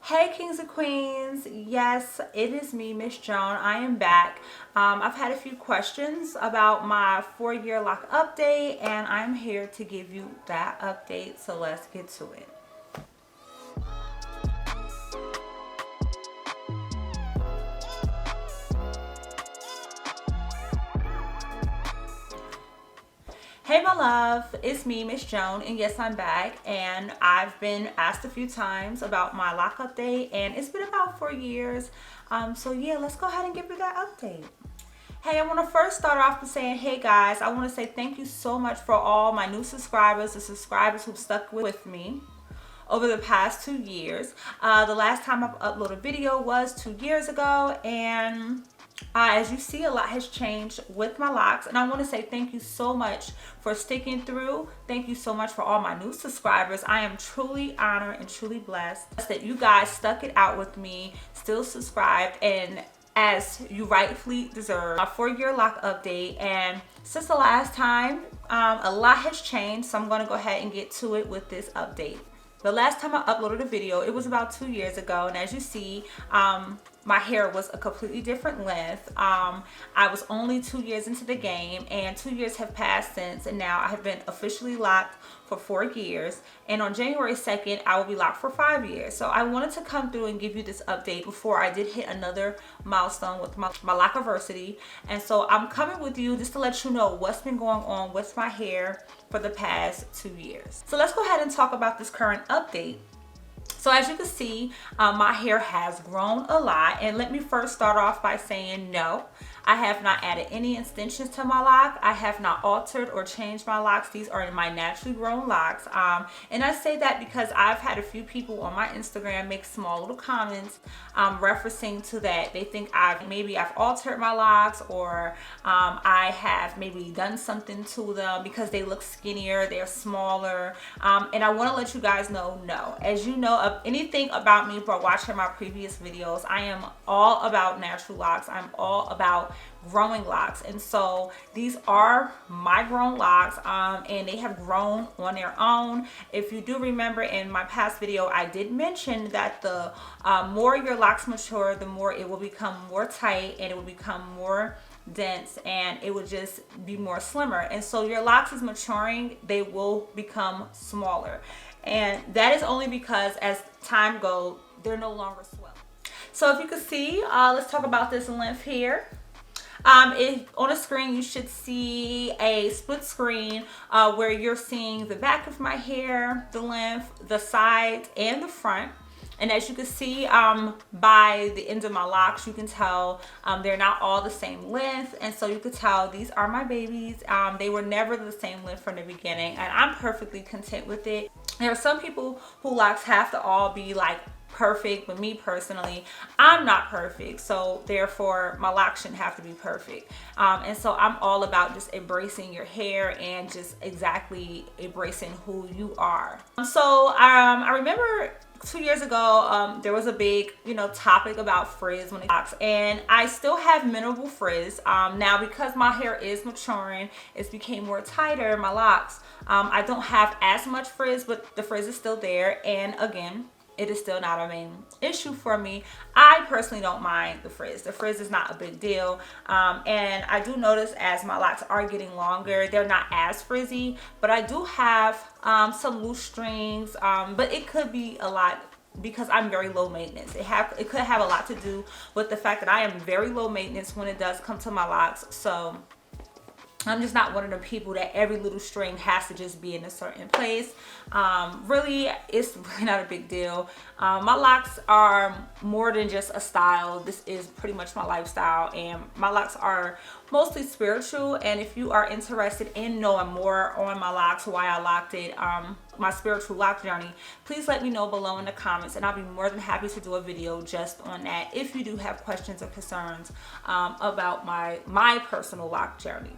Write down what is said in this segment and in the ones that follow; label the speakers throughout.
Speaker 1: Hey kings and queens, yes, it is me, Miss Joan. I am back. I've had a few questions about my 4-year lock update, and I'm here to give you that update, so let's get to it. Hey my love, it's me, Miss Joan, and yes, I'm back, and I've been asked a few times about my lock update, and it's been about 4 years. So yeah, let's go ahead and give you that update. Hey, I want to first start off by saying, hey guys, I want to say thank you so much for all my new subscribers, the subscribers who've stuck with me over the past 2 years. The last time I uploaded a video was 2 years ago, and as you see, a lot has changed with my locks, and I want to say thank you so much for sticking through. Thank you so much for all my new subscribers. I am truly honored and truly blessed that you guys stuck it out with me, still subscribed, and as you rightfully deserve. A 4-year lock update, and since the last time, a lot has changed, so I'm going to go ahead and get to it with this update. The last time I uploaded a video, it was about 2 years ago, and as you see, my hair was a completely different length. I was only 2 years into the game, and 2 years have passed since, and now I have been officially locked for 4 years, and on January 2nd I will be locked for 5 years. So I wanted to come through and give you this update before I did hit another milestone with my lockiversity, and so I'm coming with you just to let you know what's been going on with my hair for the past 2 years. So let's go ahead and talk about this current update. So as you can see, my hair has grown a lot, and let me first start off by saying no, I have not added any extensions to my lock. I have not altered or changed my locks. These are my naturally grown locks, and I say that because I've had a few people on my Instagram make small little comments referencing to that. They think I've altered my locks, or I have maybe done something to them because they look skinnier, they're smaller, and I want to let you guys know, no. As you know, of anything about me for watching my previous videos, I am all about natural locks. I'm all about growing locks, and so these are my grown locks, and they have grown on their own. If you do remember, in my past video I did mention that the more your locks mature, the more it will become more tight, and it will become more dense, and it would just be more slimmer. And so your locks is maturing, they will become smaller, and that is only because as time goes, they're no longer swell. So if you can see, let's talk about this length here. If on a screen you should see a split screen where you're seeing the back of my hair, the length, the sides, and the front. And as you can see, by the end of my locks, you can tell they're not all the same length, and so you could tell these are my babies. They were never the same length from the beginning, and I'm perfectly content with it. There are some people who locks have to all be like perfect, but me personally, I'm not perfect, so therefore my locks shouldn't have to be perfect. And so I'm all about just embracing your hair and just exactly embracing who you are. So I remember 2 years ago, there was a big, topic about frizz when it locks, and I still have minimal frizz. Now because my hair is maturing, it's became more tighter, my locks, I don't have as much frizz, but the frizz is still there, and again, it is still not a main issue for me. I personally don't mind the frizz. The frizz is not a big deal. And I do notice as my locks are getting longer, they're not as frizzy, but I do have some loose strings, but it could be a lot because I'm very low maintenance. It could have a lot to do with the fact that I am very low maintenance when it does come to my locks. So I'm just not one of the people that every little string has to just be in a certain place. Really, it's really not a big deal. My locks are more than just a style. This is pretty much my lifestyle, and my locks are mostly spiritual. And if you are interested in knowing more on my locks, why I locked it, my spiritual lock journey, please let me know below in the comments, and I'll be more than happy to do a video just on that if you do have questions or concerns about my personal lock journey.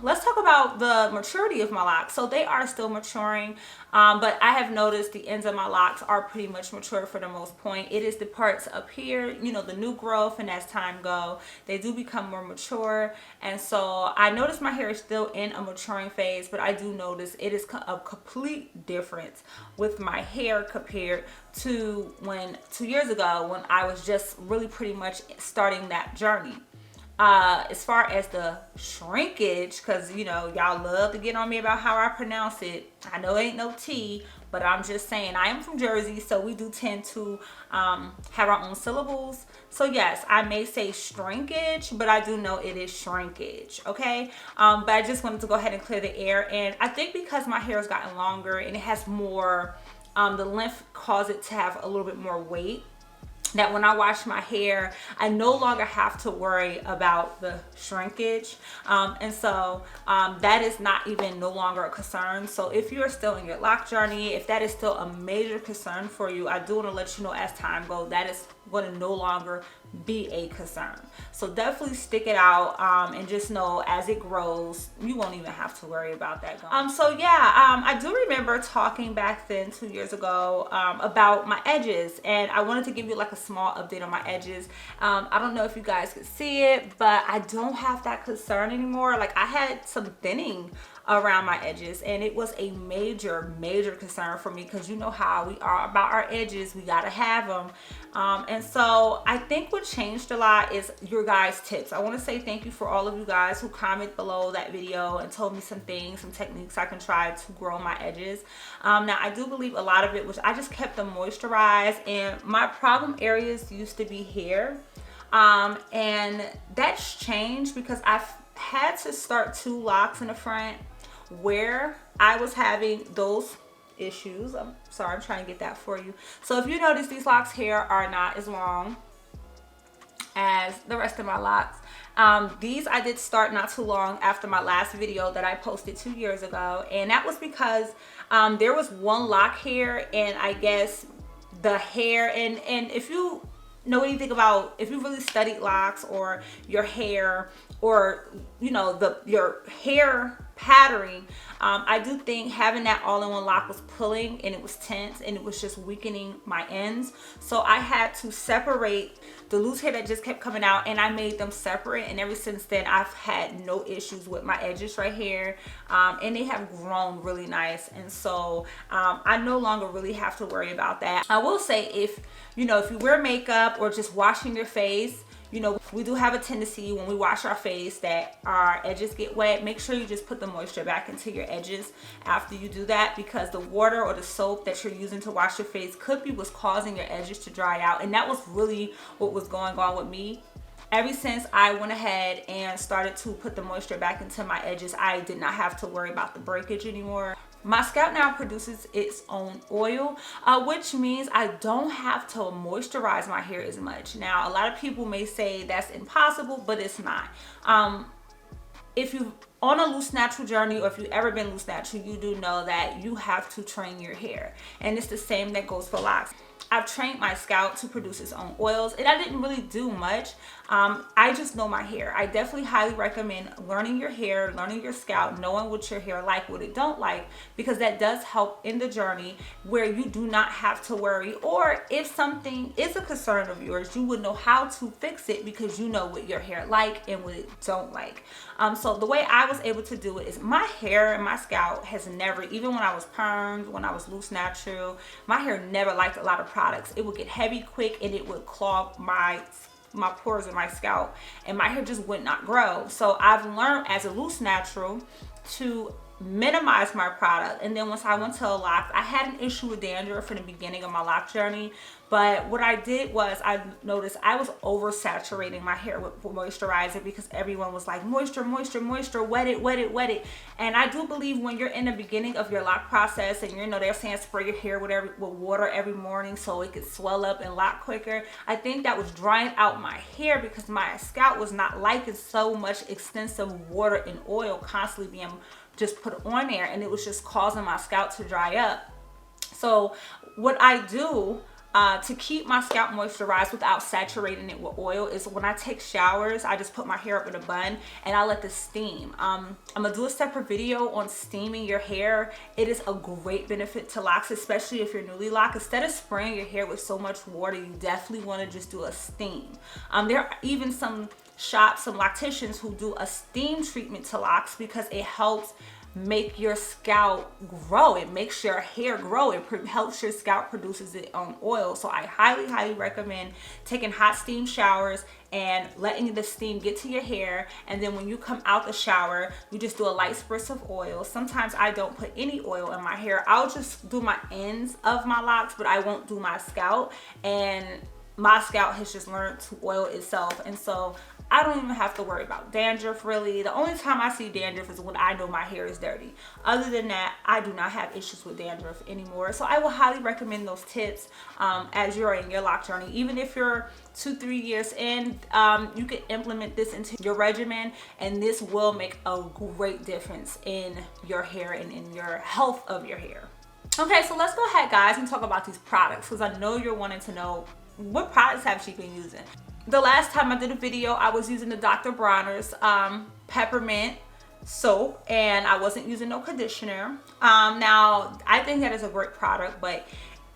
Speaker 1: Let's talk about the maturity of my locks. So they are still maturing, but I have noticed the ends of my locks are pretty much mature for the most point. It is the parts up here, you know, the new growth, and as time go, they do become more mature. And so I notice my hair is still in a maturing phase, but I do notice it is a complete difference with my hair compared to when 2 years ago, when I was just really pretty much starting that journey. As far as the shrinkage, because you know y'all love to get on me about how I pronounce it. I know it ain't no T, but I'm just saying I am from Jersey, so we do tend to have our own syllables. So yes, I may say shrinkage, but I do know it is shrinkage, okay? But I just wanted to go ahead and clear the air. And I think because my hair has gotten longer and it has more, the length caused it to have a little bit more weight, that when I wash my hair, I no longer have to worry about the shrinkage. And so that is not even no longer a concern. So if you're still in your lock journey, if that is still a major concern for you, I do want to let you know as time goes, that is going to no longer be a concern. So definitely stick it out, and just know as it grows, you won't even have to worry about that going. So yeah, I do remember talking back then 2 years ago about my edges, and I wanted to give you like a small update on my edges. I don't know if you guys could see it, but I don't have that concern anymore. Like I had some thinning around my edges, and it was a major concern for me, because you know how we are about our edges. We gotta have them. And so I think what changed a lot is your guys' tips. I want to say thank you for all of you guys who comment below that video and told me some things, some techniques I can try to grow my edges. Now I do believe a lot of it was I just kept them moisturized, and my problem areas used to be hair, and that's changed because I've had to start 2 locks in the front where I was having those issues. I'm sorry, I'm trying to get that for you. So if you notice, these locks here are not as long as the rest of my locks. These I did start not too long after my last video that I posted 2 years ago, and that was because there was one lock here, and I guess the hair, and if you know anything about, if you really studied locks or your hair, or you know your hair patterning, I do think having that all-in-one lock was pulling, and it was tense, and it was just weakening my ends. So I had to separate the loose hair that just kept coming out, and I made them separate, and ever since then I've had no issues with my edges right here, and they have grown really nice. And so I no longer really have to worry about that. I will say, if you know, if you wear makeup or just washing your face, you know, we do have a tendency when we wash our face that our edges get wet. Make sure you just put the moisture back into your edges after you do that, because the water or the soap that you're using to wash your face could be what's causing your edges to dry out. And that was really what was going on with me. Ever since I went ahead and started to put the moisture back into my edges, I did not have to worry about the breakage anymore. My scalp now produces its own oil, which means I don't have to moisturize my hair as much. Now, a lot of people may say that's impossible, but it's not. If you're on a loose natural journey, or if you've ever been loose natural, you do know that you have to train your hair. And it's the same that goes for locks. I've trained my scalp to produce its own oils, and I didn't really do much. I just know my hair. I definitely highly recommend learning your hair, learning your scalp, knowing what your hair like, what it don't like, because that does help in the journey where you do not have to worry. Or if something is a concern of yours, you would know how to fix it because you know what your hair like and what it don't like. So the way I was able to do it is my hair and my scalp has never, even when I was permed, when I was loose natural, my hair never liked a lot of products. It would get heavy quick, and it would clog my pores in my scalp, and my hair just would not grow. So I've learned as a loose natural to minimize my product. And then once I went to a lock, I had an issue with dandruff in the beginning of my lock journey, but what I did was I noticed I was oversaturating my hair with moisturizer, because everyone was like, moisture, moisture, moisture, wet it, wet it, wet it. And I do believe when you're in the beginning of your lock process, and you know they're saying spray your hair with water every morning so it could swell up and lock quicker, I think that was drying out my hair because my scalp was not liking so much extensive water and oil constantly being just put on there, and it was just causing my scalp to dry up. So what I do to keep my scalp moisturized without saturating it with oil is when I take showers, I just put my hair up in a bun and I let this steam. I'm gonna do a separate video on steaming your hair. It is a great benefit to locks, especially if you're newly locked. Instead of spraying your hair with so much water, you definitely want to just do a steam. There are even some shops, some locticians who do a steam treatment to locks because it helps make your scalp grow. It makes your hair grow. It helps your scalp produces its own oil. So I highly recommend taking hot steam showers and letting the steam get to your hair, and then when you come out the shower, you just do a light spritz of oil. Sometimes I don't put any oil in my hair. I'll just do my ends of my locks, but I won't do my scalp, and my scalp has just learned to oil itself, and so I don't even have to worry about dandruff really. The only time I see dandruff is when I know my hair is dirty. Other than that, I do not have issues with dandruff anymore. So I will highly recommend those tips as you're in your lock journey. Even if you're 2-3 years in, you can implement this into your regimen, and this will make a great difference in your hair and in your health of your hair. Okay, so let's go ahead, guys, and talk about these products, because I know you're wanting to know what products have she been using. The last time I did a video, I was using the Dr. Bronner's peppermint soap, and I wasn't using no conditioner. Now, I think that is a great product, but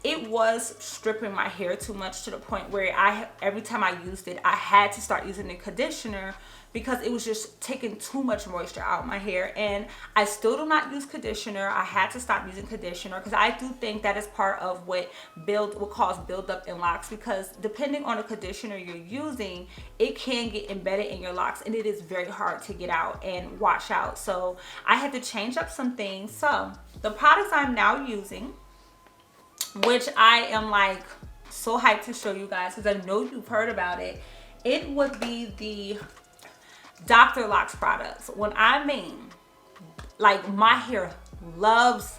Speaker 1: it was stripping my hair too much to the point where every time I used it, I had to start using the conditioner because it was just taking too much moisture out of my hair. And I still do not use conditioner. I had to stop using conditioner because I do think that is part of what cause buildup in locks, because depending on the conditioner you're using, it can get embedded in your locks and it is very hard to get out and wash out. So I had to change up some things. So the products I'm now using, which I am like so hyped to show you guys because I know you've heard about it, it would be the Dr. Locks products. When I mean, like, my hair loves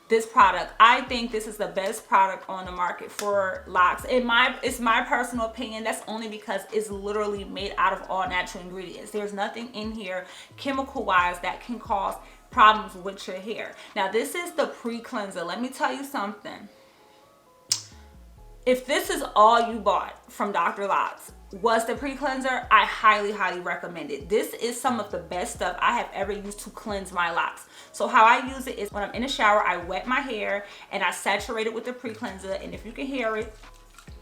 Speaker 1: this product. I think this is the best product on the market for locks. It's my personal opinion. That's only because it's literally made out of all natural ingredients. There's nothing in here chemical wise that can cause problems with your hair. Now, this is the pre-cleanser. Let me tell you something. If this is all you bought from Dr. Locks was the pre-cleanser, I highly recommend it. This is some of the best stuff I have ever used to cleanse my locks. So how I use it is when I'm in the shower, I wet my hair and I saturate it with the pre-cleanser, and if you can hear it,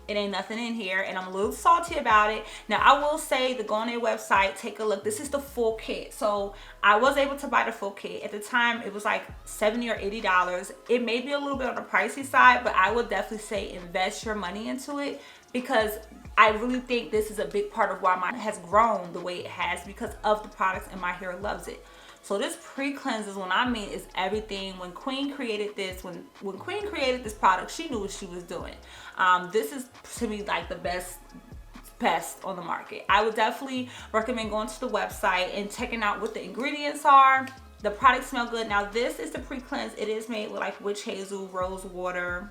Speaker 1: it ain't nothing in here, and I'm a little salty about it. Now, I will say to go on their website, take a look. This is the full kit. So I was able to buy the full kit. At the time, it was like $70 or $80. It may be a little bit on the pricey side, but I would definitely say invest your money into it, because I really think this is a big part of why mine has grown the way it has, because of the products, and my hair loves it. So this pre-cleanses, when I mean, is everything. When Queen created this, when Queen created this product, she knew what she was doing. This is, to me, like the best on the market. I would definitely recommend going to the website and checking out what the ingredients are. The products smell good. Now, this is the pre-cleanse. It is made with like witch hazel, rose water,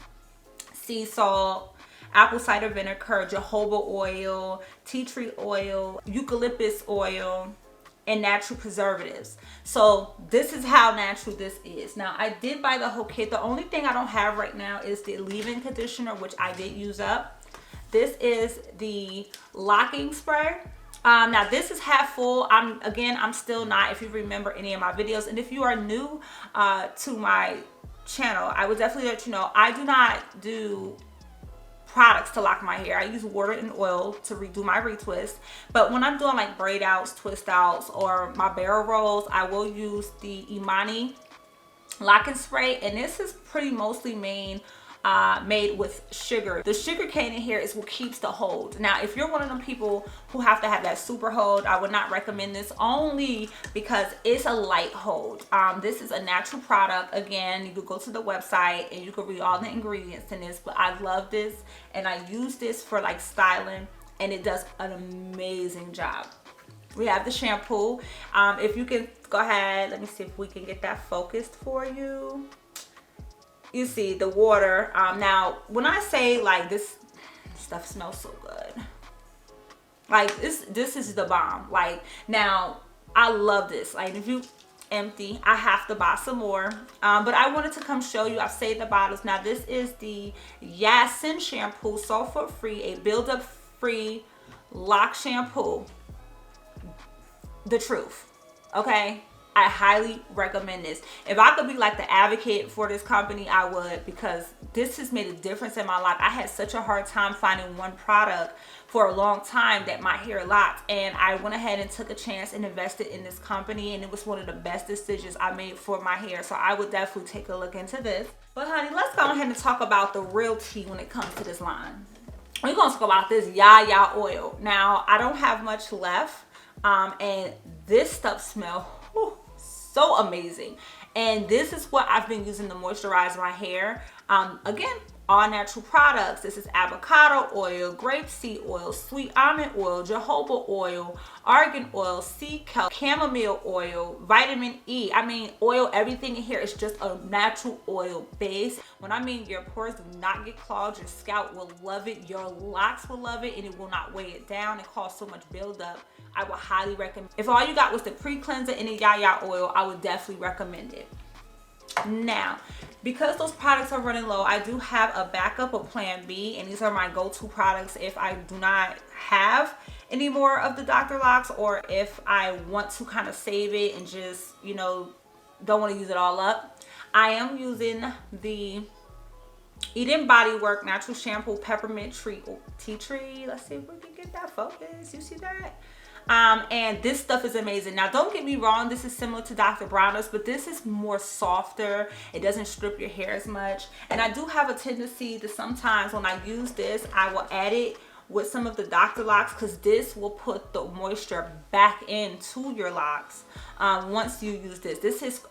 Speaker 1: sea salt, apple cider vinegar, jojoba oil, tea tree oil, eucalyptus oil, and natural preservatives. So this is how natural this is. Now, I did buy the whole kit. The only thing I don't have right now is the leave-in conditioner, which I did use up. This is the locking spray. Now, this is half full. I'm still not, if you remember any of my videos, and if you are new to my channel, I would definitely let you know I do not do products to lock my hair. I use water and oil to redo my retwist, but when I'm doing like braid outs, twist outs, or my barrel rolls, I will use the Imani locking spray, and this is pretty mostly made with sugar. The sugar cane in here is what keeps the hold. Now, if you're one of them people who have to have that super hold, I would not recommend this, only because it's a light hold. This is a natural product. Again, you could go to the website and you can read all the ingredients in this, but I love this and I use this for like styling, and it does an amazing job. We have the shampoo. If you can go ahead, let me see if we can get that focused for you. You see the water. Now, when I say like this stuff smells so good, like this is the bomb. Like, now I love this. Like, if you empty. I have to buy some more, but I wanted to come show you. I've saved the bottles. Now this is the Yasin shampoo, sulfur free, a buildup free lock shampoo. The truth. Okay, I highly recommend this. If I could be like the advocate for this company, I would, because this has made a difference in my life. I had such a hard time finding one product for a long time that my hair locked, and I went ahead and took a chance and invested in this company, and it was one of the best decisions I made for my hair. So I would definitely take a look into this. But honey, let's go ahead and talk about the real tea when it comes to this line. We're gonna talk about this Yaya oil. Now I don't have much left, and this stuff smells so amazing, and this is what I've been using to moisturize my hair. Again, all natural products. This is avocado oil, grapeseed oil, sweet almond oil, jojoba oil, argan oil, sea kelp, chamomile oil, vitamin E. I mean, oil, everything in here is just a natural oil base. When I mean your pores do not get clogged, your scalp will love it, your locks will love it, and it will not weigh it down and cause so much buildup. I would highly recommend. If all you got was the pre-cleanser and the Yaya oil, I would definitely recommend it. Now, because those products are running low, I do have a backup, a plan B, and these are my go-to products if I do not have any more of the Dr. Locks, or if I want to kind of save it and just, you know, don't want to use it all up. I am using the Eden Body Work Natural Shampoo Peppermint Tea Tree. Let's see if we can get that focus. You see that? And this stuff is amazing. Now don't get me wrong, this is similar to Dr. Bronner's, but this is more softer. It doesn't strip your hair as much, and I do have a tendency to sometimes when I use this, I will add it with some of the Dr. Locks, because this will put the moisture back into your locks once you use this. This is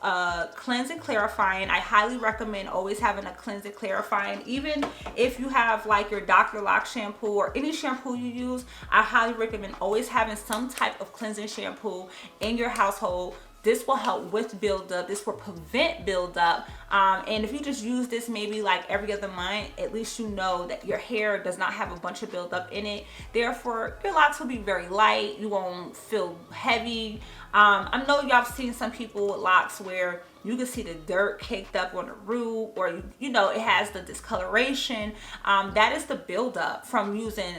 Speaker 1: cleansing, clarifying. I highly recommend always having a cleansing, clarifying. Even if you have like your Dr. Lock shampoo or any shampoo you use, I highly recommend always having some type of cleansing shampoo in your household. This will help with buildup. This will prevent buildup. And if you just use this maybe like every other month, at least you know that your hair does not have a bunch of buildup in it. Therefore, your locks will be very light. You won't feel heavy. I know y'all have seen some people with locks where you can see the dirt caked up on the root, or you know, it has the discoloration. That is the buildup from using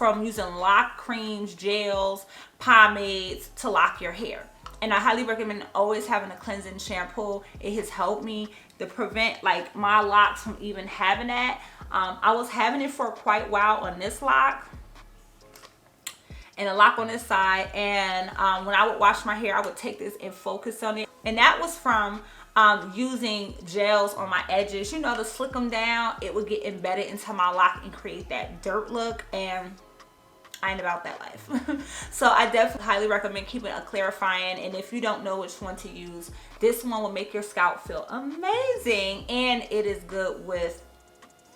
Speaker 1: lock creams, gels, pomades to lock your hair. And I highly recommend always having a cleansing shampoo. It has helped me to prevent like my locks from even having that. I was having it for quite a while on this lock and a lock on this side, and when I would wash my hair, I would take this and focus on it, and that was from using gels on my edges, you know, to slick them down. It would get embedded into my lock and create that dirt look, and I ain't about that life. So I definitely highly recommend keeping a clarifying, and if you don't know which one to use, this one will make your scalp feel amazing, and it is good with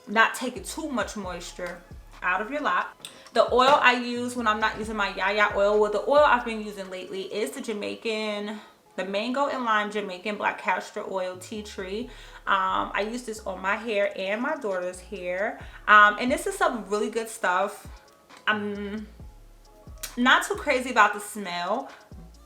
Speaker 1: not taking too much moisture out of your lock. The oil I use when I'm not using my Yaya oil, well, the oil I've been using lately is the mango and lime Jamaican black castor oil tea tree. I use this on my hair and my daughter's hair, and this is some really good stuff. I'm not too crazy about the smell,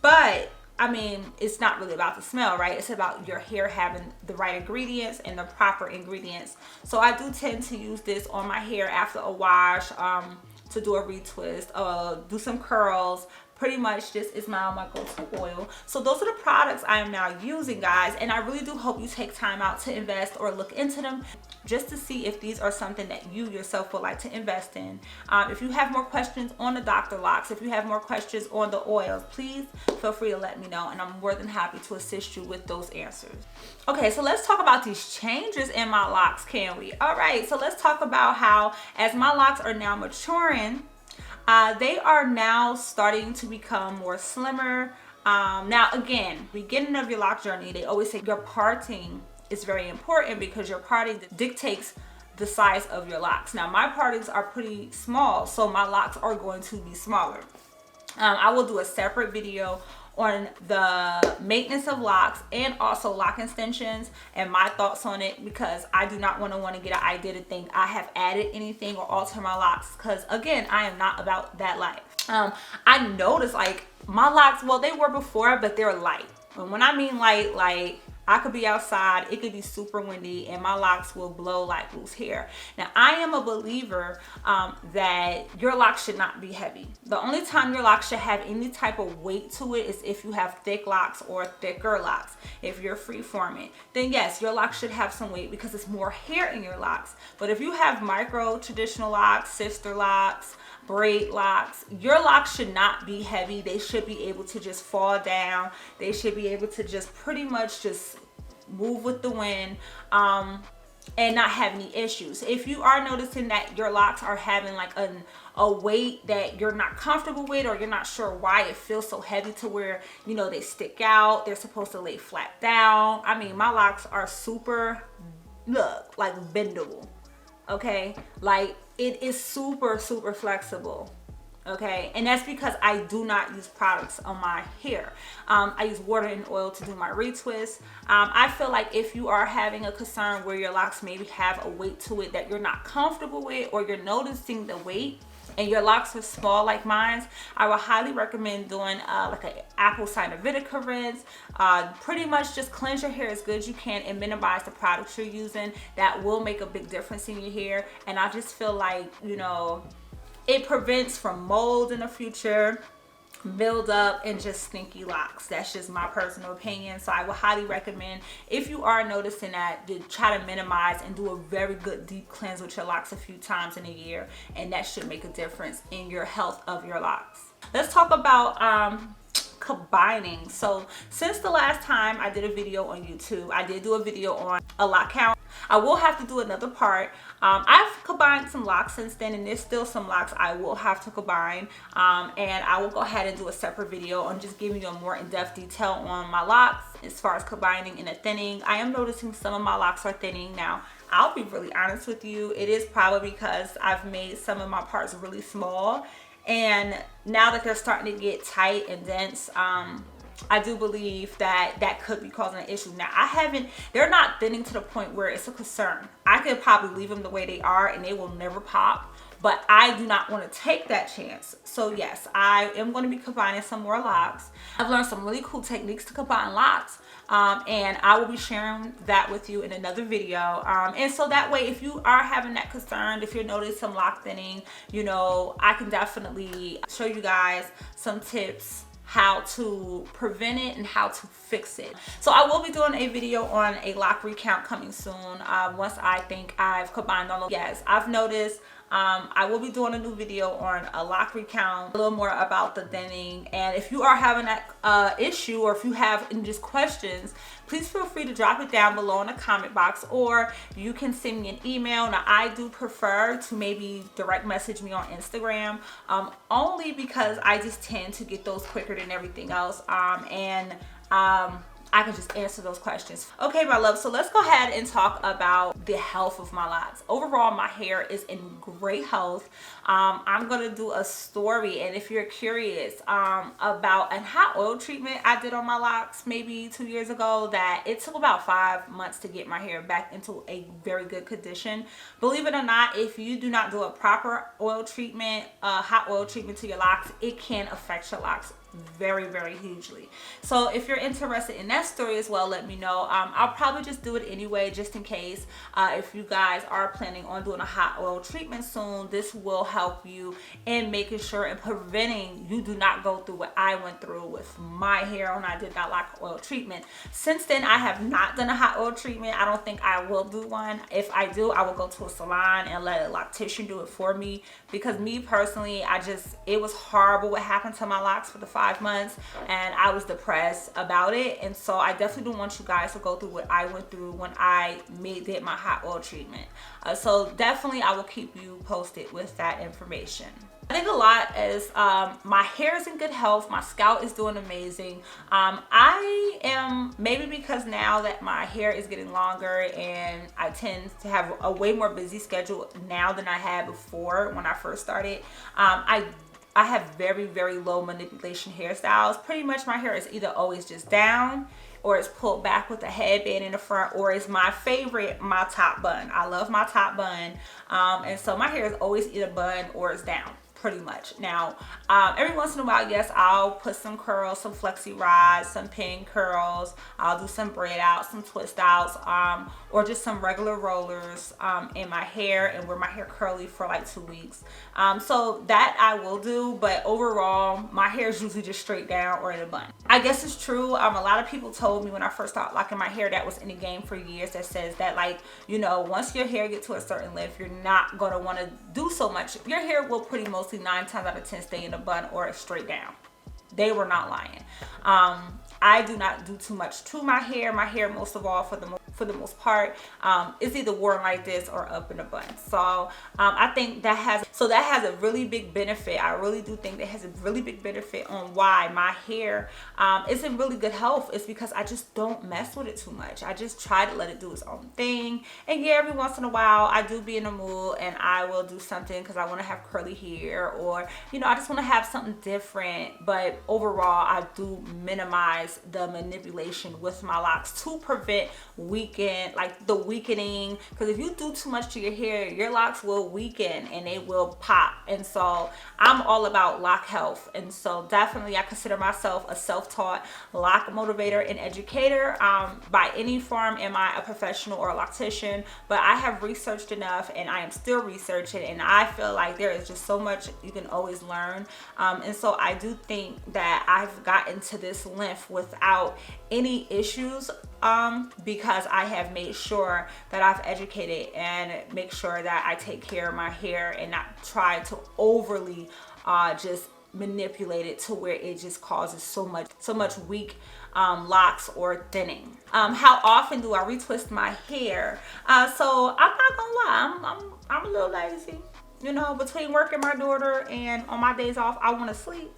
Speaker 1: but I mean, it's not really about the smell, right? It's about your hair having the right ingredients and the proper ingredients. So I do tend to use this on my hair after a wash, to do a retwist, do some curls. Pretty much this is my go-to oil. So those are the products I am now using, guys, and I really do hope you take time out to invest or look into them just to see if these are something that you yourself would like to invest in. If you have more questions on the Dr. Locks, if you have more questions on the oils, please feel free to let me know, and I'm more than happy to assist you with those answers. Okay, so let's talk about these changes in my locks, can we? All right, so let's talk about how, as my locks are now maturing, they are now starting to become more slimmer. Now again, beginning of your lock journey, they always say your parting is very important because your parting dictates the size of your locks. Now my partings are pretty small, so my locks are going to be smaller. I will do a separate video on the maintenance of locks and also lock extensions and my thoughts on it, because I do not want to get an idea to think I have added anything or altered my locks, because again, I am not about that life. I noticed like my locks, well, they were before, but they're light. And when I mean light, like I could be outside, it could be super windy, and my locks will blow like loose hair. Now, I am a believer that your locks should not be heavy. The only time your locks should have any type of weight to it is if you have thick locks or thicker locks. If you're free-forming, then yes, your locks should have some weight because it's more hair in your locks. But if you have micro traditional locks, sister locks, braid locks, your locks should not be heavy. They should be able to just fall down. They should be able to just pretty much just move with the wind and not have any issues. If you are noticing that your locks are having like a weight that you're not comfortable with, or you're not sure why it feels so heavy to where, you know, they stick out, they're supposed to lay flat down. I mean, my locks are super, look, like bendable. Okay, like it is super flexible. Okay, and that's because I do not use products on my hair. I use water and oil to do my retwist. I feel like if you are having a concern where your locks maybe have a weight to it that you're not comfortable with, or you're noticing the weight and your locks are small like mine, I would highly recommend doing like an apple cider vinegar rinse. Pretty much just cleanse your hair as good as you can and minimize the products you're using. That will make a big difference in your hair. And I just feel like, you know, it prevents from mold in the future, build up, and just stinky locks. That's just my personal opinion. So I would highly recommend, if you are noticing that, to try to minimize and do a very good deep cleanse with your locks a few times in a year, and that should make a difference in your health of your locks. Let's talk about combining. So since the last time I did a video on YouTube, I did do a video on a lock count. I will have to do another part. I've combined some locks since then, and there's still some locks I will have to combine, and I will go ahead and do a separate video on just giving you a more in-depth detail on my locks as far as combining and a thinning. I am noticing some of my locks are thinning now. I'll be really honest with you, it is probably because I've made some of my parts really small, and now that they're starting to get tight and dense, I do believe that that could be causing an issue. Now, they're not thinning to the point where it's a concern. I could probably leave them the way they are and they will never pop, but I do not want to take that chance. So yes, I am going to be combining some more locks. I've learned some really cool techniques to combine locks, and I will be sharing that with you in another video. And so that way, if you are having that concern, if you're noticing some lock thinning, you know, I can definitely show you guys some tips how to prevent it and how to fix it. So I will be doing a video on a lock recount coming soon, once I think I've combined all of. Yes, I've noticed I will be doing a new video on a lock recount, a little more about the thinning. And if you are having that issue, or if you have any just questions, please feel free to drop it down below in the comment box, or you can send me an email. Now, I do prefer to maybe direct message me on Instagram, only because I just tend to get those quicker than everything else, and I can just answer those questions. Okay, my love, so let's go ahead and talk about the health of my locks. Overall, my hair is in great health. I'm gonna do a story, and if you're curious about a hot oil treatment I did on my locks maybe 2 years ago, that it took about 5 months to get my hair back into a very good condition. Believe it or not, if you do not do a proper oil treatment, hot oil treatment to your locks, it can affect your locks very hugely. So if you're interested in that story as well, let me know. I'll probably just do it anyway, just in case. If you guys are planning on doing a hot oil treatment soon, this will help you in making sure and preventing you do not go through what I went through with my hair when I did that lock oil treatment. Since then, I have not done a hot oil treatment. I don't think I will do one. If I do, I will go to a salon and let a loctician do it for me, because me personally, it was horrible what happened to my locks for the 5 months, and I was depressed about it. And so I definitely don't want you guys to go through what I went through when I did my hot oil treatment. So definitely I will keep you posted with that information. I think a lot is my hair is in good health, my scalp is doing amazing. I am, maybe because now that my hair is getting longer and I tend to have a way more busy schedule now than I had before when I first started, I have very low manipulation hairstyles. Pretty much my hair is either always just down, or it's pulled back with a headband in the front, or it's my favorite, my top bun. I love my top bun. And so my hair is always either bun or it's down. pretty much. Now, every once in a while, yes, I'll put some curls, some flexi rods, some pin curls. I'll do some braid outs, some twist outs, or just some regular rollers in my hair and wear my hair curly for like 2 weeks. So that I will do, but overall, my hair is usually just straight down or in a bun. I guess it's true. A lot of people told me when I first started locking my hair that was in the game for years, that says that, like, you know, once your hair gets to a certain length, you're not going to want to do so much. Your hair will pretty mostly 9 times out of 10 stay in a bun or straight down. They were not lying. I do not do too much to my hair. My hair, most of all, for the most part, is either worn like this or up in a bun. So I think that has a really big benefit. I really do think that has a really big benefit on why my hair is in really good health. It's because I just don't mess with it too much. I just try to let it do its own thing. And yeah, every once in a while I do be in a mood and I will do something because I want to have curly hair, or, you know, I just want to have something different. But overall, I do minimize the manipulation with my locks to prevent the weakening, because if you do too much to your hair, your locks will weaken and they will pop. And so I'm all about lock health, and so definitely I consider myself a self-taught lock motivator and educator. By any form am I a professional or a loctician, but I have researched enough and I am still researching, and I feel like there is just so much you can always learn. And so I do think that I've gotten to this length without any issues, because I have made sure that I've educated and make sure that I take care of my hair and not try to overly just manipulate it to where it just causes so much weak locks or thinning. How often do I retwist my hair? So I'm not gonna lie, I'm a little lazy. You know, between working my daughter and on my days off, I want to sleep.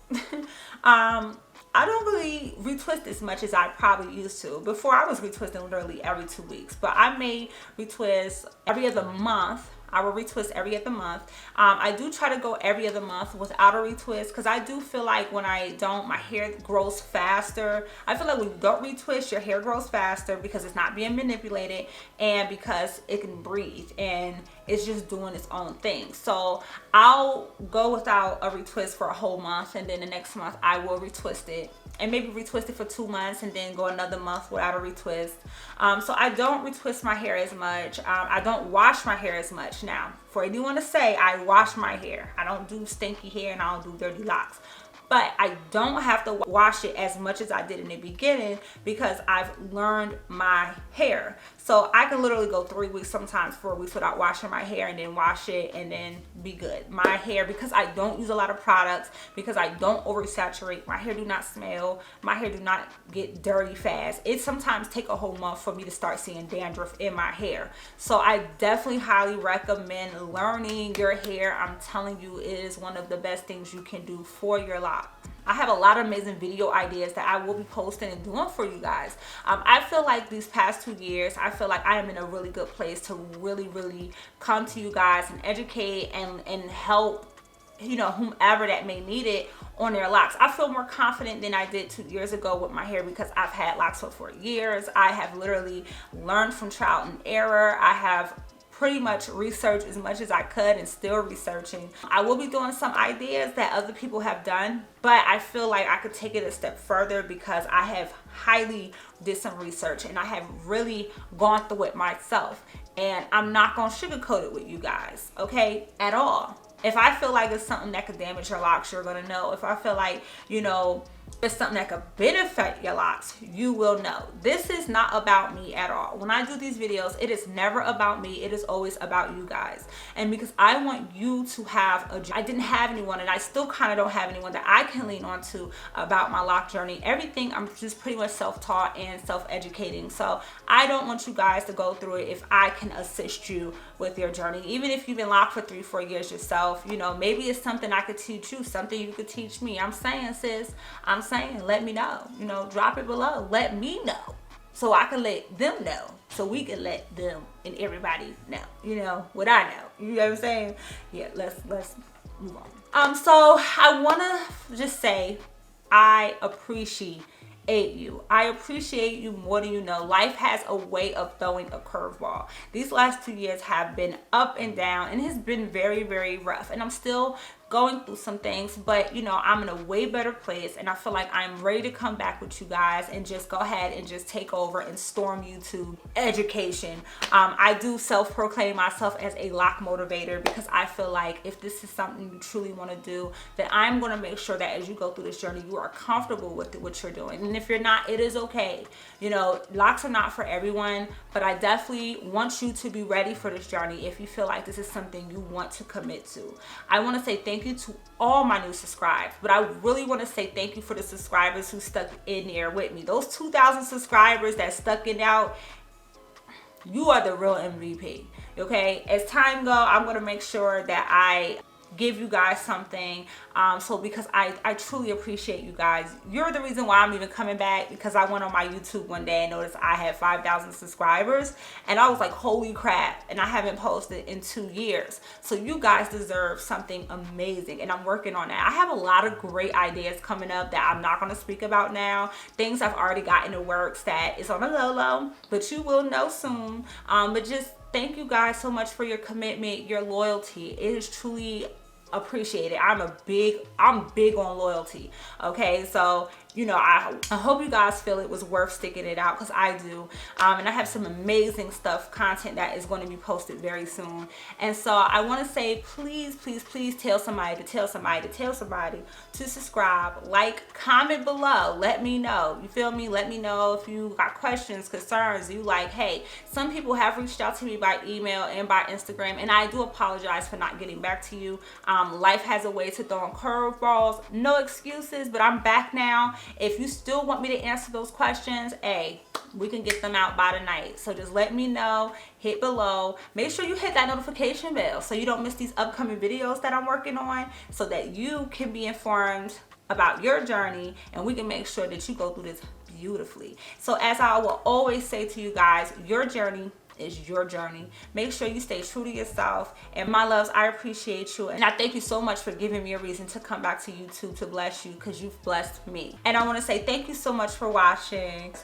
Speaker 1: I don't really retwist as much as I probably used to. Before, I was retwisting literally every 2 weeks, but I may retwist every other month. I will retwist every other month. I do try to go every other month without a retwist, because I do feel like when I don't, my hair grows faster. I feel like when you don't retwist, your hair grows faster because it's not being manipulated and because it can breathe and it's just doing its own thing. So I'll go without a retwist for a whole month, and then the next month I will retwist it, and maybe retwist it for 2 months and then go another month without a retwist. So I don't retwist my hair as much. I don't wash my hair as much. Now, for anyone to say I wash my hair, I don't do stinky hair and I don't do dirty locks. But I don't have to wash it as much as I did in the beginning because I've learned my hair. So I can literally go 3 weeks, sometimes 4 weeks without washing my hair, and then wash it and then be good. My hair, because I don't use a lot of products, because I don't oversaturate, my hair do not smell, my hair do not get dirty fast. It sometimes take a whole month for me to start seeing dandruff in my hair. So I definitely highly recommend learning your hair. I'm telling you, it is one of the best things you can do for your life. I have a lot of amazing video ideas that I will be posting and doing for you guys. I feel like these past 2 years, I feel like I am in a really good place to really come to you guys and educate and help, you know, whomever that may need it on their locks. I feel more confident than I did 2 years ago with my hair because I've had locks for years. I have literally learned from trial and error. I have pretty much researched as much as I could and still researching. I will be doing some ideas that other people have done, but I feel like I could take it a step further because I have highly did some research and I have really gone through it myself, and I'm not gonna sugarcoat it with you guys, okay, at all. If I feel like it's something that could damage your locks, you're gonna know. If I feel like, you know, it's something that could benefit your locks, you will know. This is not about me at all. When I do these videos, it is never about me. It is always about you guys. And because I want you to have I didn't have anyone, and I still kind of don't have anyone that I can lean on to about my lock journey. Everything, I'm just pretty much self-taught and self-educating. So I don't want you guys to go through it if I can assist you with your journey. Even if you've been locked for 3-4 years yourself, you know, maybe it's something I could teach you, something you could teach me. I'm saying, sis, I'm saying, let me know. You know, drop it below. Let me know so I can let them know, so we can let them and everybody know, you know, what I know. You know what I'm saying? Yeah, let's move on. So I want to just say I appreciate you. I appreciate you more than you know. Life has a way of throwing a curveball. These last 2 years have been up and down, and it's been very rough, and I'm still going through some things, but you know, I'm in a way better place, and I feel like I'm ready to come back with you guys and just go ahead and just take over and storm YouTube education. I do self-proclaim myself as a lock motivator because I feel like if this is something you truly want to do, then I'm going to make sure that as you go through this journey, you are comfortable with what you're doing. And if you're not, it is okay. You know, locks are not for everyone, but I definitely want you to be ready for this journey if you feel like this is something you want to commit to. I want to say thank you to all my new subscribers, but I really want to say thank you for the subscribers who stuck in there with me. Those 2,000 subscribers that stuck it out, you are the real MVP. Okay, as time go, I'm going to make sure that I give you guys something, so because I truly appreciate you guys. You're the reason why I'm even coming back, because I went on my YouTube one day and noticed I had 5,000 subscribers, and I was like, holy crap, and I haven't posted in 2 years. So you guys deserve something amazing, and I'm working on that. I have a lot of great ideas coming up that I'm not going to speak about now. Things I've already got in the works that is on the low, but you will know soon. But just thank you guys so much for your commitment, your loyalty. It is truly appreciated. I'm big on loyalty. Okay, so you know, I hope you guys feel it was worth sticking it out, because I do. And I have some amazing content that is going to be posted very soon. And so I want to say, please, please, please tell somebody to subscribe, like, comment below. Let me know. You feel me? Let me know if you got questions, concerns. You like, hey, some people have reached out to me by email and by Instagram, and I do apologize for not getting back to you. Life has a way to throw in curveballs. No excuses, but I'm back now. If you still want me to answer those questions, hey, we can get them out by tonight. So just let me know, hit below. Make sure you hit that notification bell so you don't miss these upcoming videos that I'm working on, so that you can be informed about your journey, and we can make sure that you go through this beautifully. So as I will always say to you guys, your journey is your journey. Make sure you stay true to yourself. And my loves, I appreciate you, and I thank you so much for giving me a reason to come back to YouTube to bless you, because you've blessed me. And I want to say thank you so much for watching.